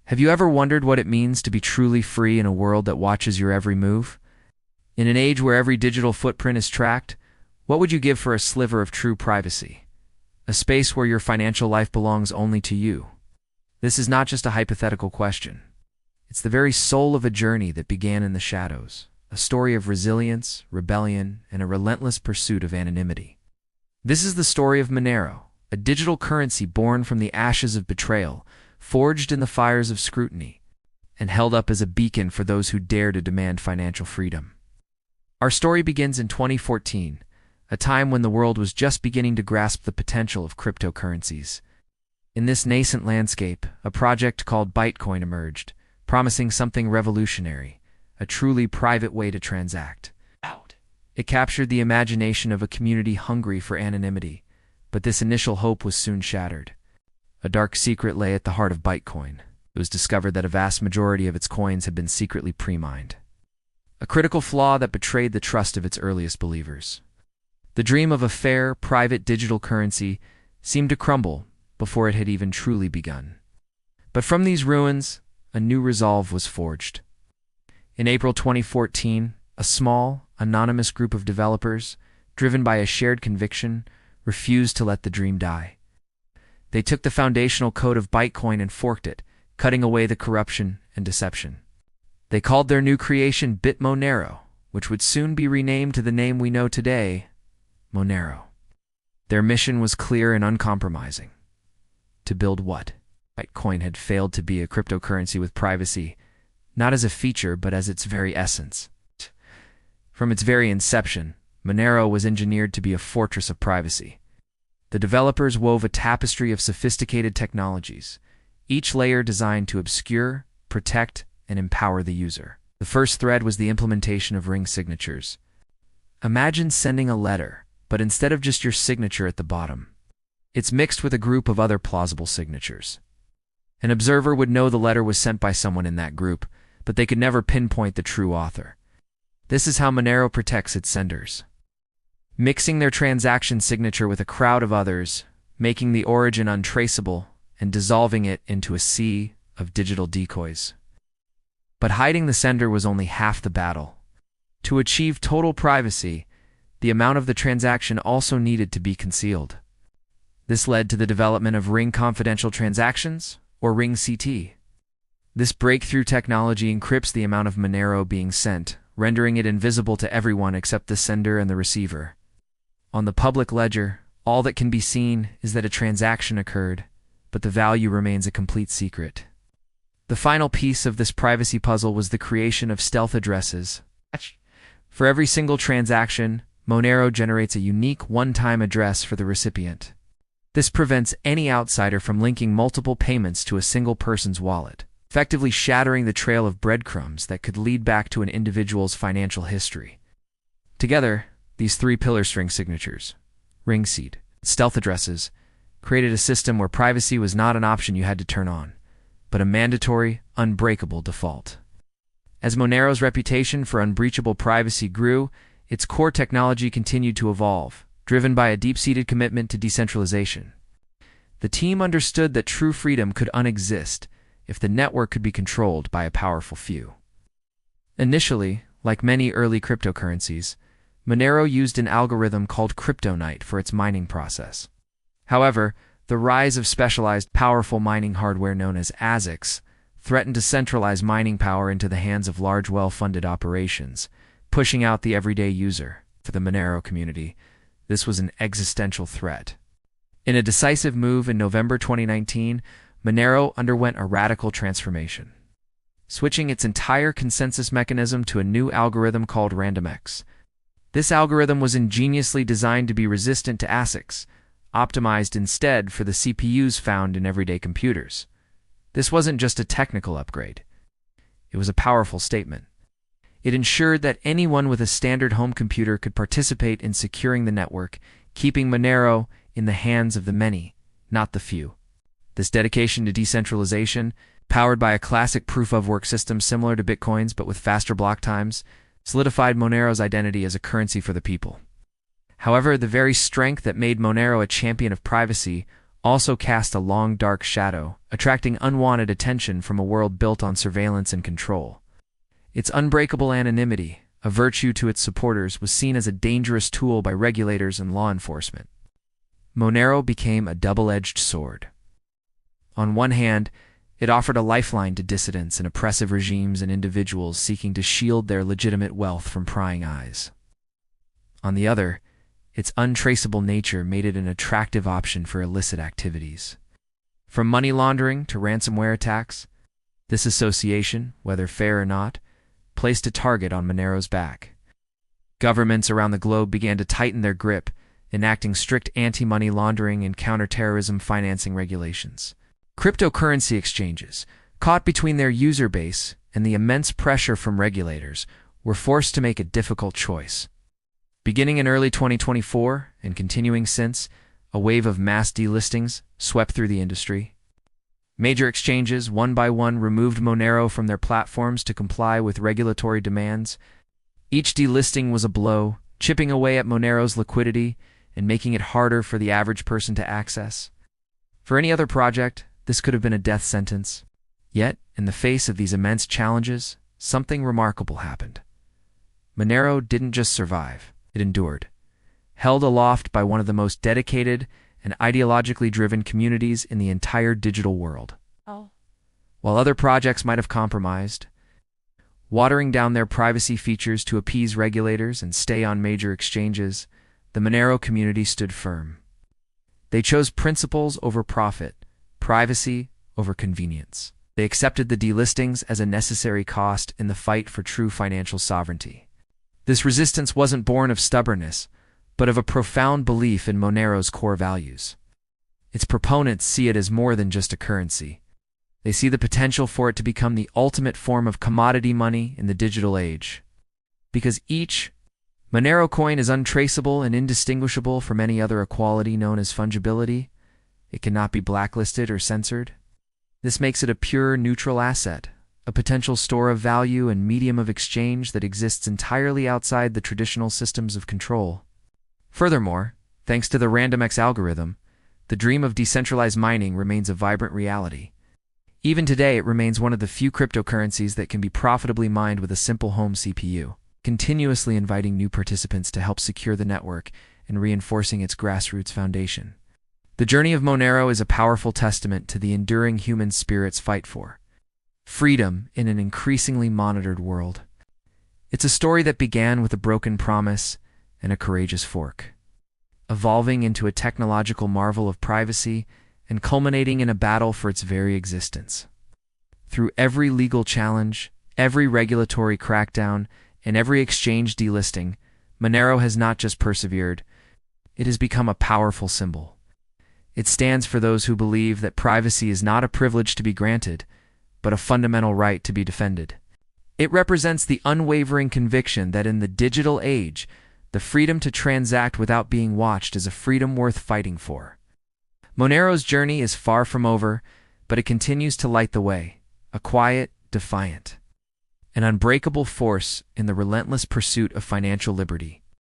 Have you ever wondered what it means to be truly free in a world that watches your every move? In an age where every digital footprint is tracked, what would you give for a sliver of true privacy? A space where your financial life belongs only to you. This is not just a hypothetical question. It's the very soul of a journey that began in the shadows, a story of resilience, rebellion, and a relentless pursuit of anonymity. This is the story of Monero, a digital currency born from the ashes of betrayal, forged in the fires of scrutiny, and held up as a beacon for those who dare to demand financial freedom. Our story begins in 2014, a time when the world was just beginning to grasp the potential of cryptocurrencies. In this nascent landscape, a project called Bitcoin emerged, promising something revolutionary, a truly private way to transact. It captured the imagination of a community hungry for anonymity, but this initial hope was soon shattered. A dark secret lay at the heart of Bitcoin. It was discovered that a vast majority of its coins had been secretly pre-mined. A critical flaw that betrayed the trust of its earliest believers. The dream of a fair, private digital currency seemed to crumble before it had even truly begun. But from these ruins, a new resolve was forged. In April 2014, a small, anonymous group of developers, driven by a shared conviction, refused to let the dream die. They took the foundational code of Bitcoin and forked it, cutting away the corruption and deception. They called their new creation Monero, which would soon be renamed to the name we know today, Monero. Their mission was clear and uncompromising. To build what? Bitcoin had failed to be a cryptocurrency with privacy, not as a feature but as its very essence. From its very inception, Monero was engineered to be a fortress of privacy. The developers wove a tapestry of sophisticated technologies, each layer designed to obscure, protect, and empower the user. The first thread was the implementation of ring signatures. Imagine sending a letter, but instead of just your signature at the bottom, it's mixed with a group of other plausible signatures. An observer would know the letter was sent by someone in that group, but they could never pinpoint the true author. This is how Monero protects its senders. Mixing their transaction signature with a crowd of others, making the origin untraceable, and dissolving it into a sea of digital decoys. But hiding the sender was only half the battle. To achieve total privacy, the amount of the transaction also needed to be concealed. This led to the development of Ring Confidential Transactions, or Ring CT. This breakthrough technology encrypts the amount of Monero being sent, rendering it invisible to everyone except the sender and the receiver. On the public ledger, all that can be seen is that a transaction occurred, but the value remains a complete secret. The final piece of this privacy puzzle was the creation of stealth addresses. For every single transaction, Monero generates a unique one-time address for the recipient. This prevents any outsider from linking multiple payments to a single person's wallet, effectively shattering the trail of breadcrumbs that could lead back to an individual's financial history. Together, these three pillar string signatures, ring seed, stealth addresses, created a system where privacy was not an option you had to turn on, but a mandatory, unbreakable default. As Monero's reputation for unbreachable privacy grew, its core technology continued to evolve, driven by a deep-seated commitment to decentralization. The team understood that true freedom could unexist if the network could be controlled by a powerful few. Initially, like many early cryptocurrencies, Monero used an algorithm called kryptonite for its mining process. However, the rise of specialized, powerful mining hardware known as ASICs threatened to centralize mining power into the hands of large, well-funded operations, pushing out the everyday user. For the Monero community, this was an existential threat. In a decisive move in November 2019, Monero underwent a radical transformation, switching its entire consensus mechanism to a new algorithm called RandomX. This algorithm was ingeniously designed to be resistant to ASICs, optimized instead for the CPUs found in everyday computers. This wasn't just a technical upgrade. It was a powerful statement. It ensured that anyone with a standard home computer could participate in securing the network, keeping Monero in the hands of the many, not the few. This dedication to decentralization, powered by a classic proof-of-work system similar to Bitcoin's but with faster block times, solidified Monero's identity as a currency for the people. However, the very strength that made Monero a champion of privacy also cast a long dark shadow, attracting unwanted attention from a world built on surveillance and control. Its unbreakable anonymity, a virtue to its supporters, was seen as a dangerous tool by regulators and law enforcement. Monero became a double-edged sword. On one hand, it offered a lifeline to dissidents and oppressive regimes and individuals seeking to shield their legitimate wealth from prying eyes. On the other, its untraceable nature made it an attractive option for illicit activities. From money laundering to ransomware attacks, this association, whether fair or not, placed a target on Monero's back. Governments around the globe began to tighten their grip, enacting strict anti-money laundering and counterterrorism financing regulations. Cryptocurrency exchanges, caught between their user base and the immense pressure from regulators, were forced to make a difficult choice. Beginning in early 2024 and continuing since, a wave of mass delistings swept through the industry. Major exchanges, one by one, removed Monero from their platforms to comply with regulatory demands. Each delisting was a blow, chipping away at Monero's liquidity and making it harder for the average person to access. For any other project, this could have been a death sentence. Yet, in the face of these immense challenges, something remarkable happened. Monero didn't just survive, it endured. Held aloft by one of the most dedicated and ideologically driven communities in the entire digital world. While other projects might have compromised, watering down their privacy features to appease regulators and stay on major exchanges, the Monero community stood firm. They chose principles over profit, privacy over convenience. They accepted the delistings as a necessary cost in the fight for true financial sovereignty. This resistance wasn't born of stubbornness, but of a profound belief in Monero's core values. Its proponents see it as more than just a currency. They see the potential for it to become the ultimate form of commodity money in the digital age. Because each Monero coin is untraceable and indistinguishable from any other equality known as fungibility, it cannot be blacklisted or censored. This makes it a pure, neutral asset, a potential store of value and medium of exchange that exists entirely outside the traditional systems of control. Furthermore, thanks to the RandomX algorithm, the dream of decentralized mining remains a vibrant reality. Even today, it remains one of the few cryptocurrencies that can be profitably mined with a simple home CPU, continuously inviting new participants to help secure the network and reinforcing its grassroots foundation. The journey of Monero is a powerful testament to the enduring human spirit's fight for freedom in an increasingly monitored world. It's a story that began with a broken promise and a courageous fork, evolving into a technological marvel of privacy and culminating in a battle for its very existence. Through every legal challenge, every regulatory crackdown, and every exchange delisting, Monero has not just persevered, it has become a powerful symbol. It stands for those who believe that privacy is not a privilege to be granted, but a fundamental right to be defended. It represents the unwavering conviction that in the digital age, the freedom to transact without being watched is a freedom worth fighting for. Monero's journey is far from over, but it continues to light the way, a quiet, defiant, an unbreakable force in the relentless pursuit of financial liberty.